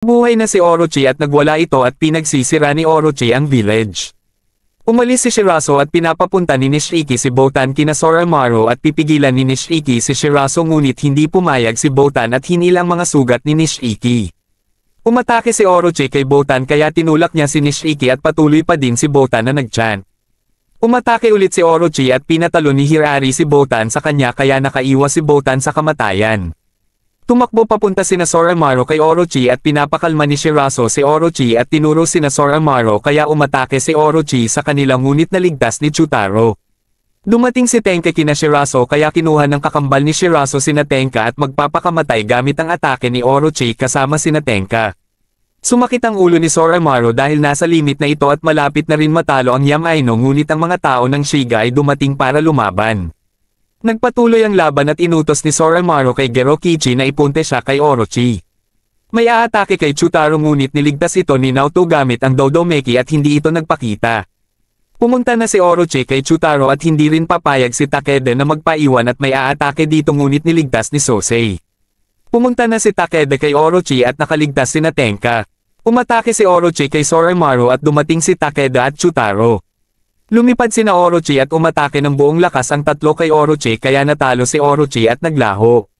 Buhay na si Orochi at nagwala ito at pinagsisira ni Orochi ang village. Umalis si Shirazo at pinapapunta ni Nishiki si Botan kina Soromaru at pipigilan ni Nishiki si Shirazo ngunit hindi pumayag si Botan at hinilang mga sugat ni Nishiki. Umatake si Orochi kay Botan kaya tinulak niya si Nishiki at patuloy pa din si Botan na nag-chant. Umatake ulit si Orochi at pinatalo ni Hirari si Botan sa kanya kaya nakaiwas si Botan sa kamatayan. Tumakbo papunta sina Soromaru kay Orochi at pinapakalma ni Shirazo si Orochi at tinuro sina Soromaru kaya umatake si Orochi sa kanila ngunit naligtas ni Chutaro. Dumating si Tenka kina Shirazo kaya kinuha ng kakambal ni Shirazo sina Tenka at magpapakamatay gamit ang atake ni Orochi kasama sina Tenka. Sumakit ang ulo ni Soromaru dahil nasa limit na ito at malapit na rin matalo ang Yamaino ngunit ang mga tao ng Shiga ay dumating para lumaban. Nagpatuloy ang laban at inutos ni Soromaru kay Gerokichi na ipunte siya kay Orochi. May aatake kay Chutaro ngunit niligtas ito ni Naoto gamit ang Dodomeki at hindi ito nagpakita. Pumunta na si Orochi kay Chutaro at hindi rin papayag si Takeda na magpaiwan at may aatake dito ngunit niligtas ni Sosei. Pumunta na si Takeda kay Orochi at nakaligtas sina Tenka. Umatake si Orochi kay Soromaru at dumating si Takeda at Chutaro. Lumipad sina Orochi at umatake ng buong lakas ang tatlo kay Orochi kaya natalo si Orochi at naglaho.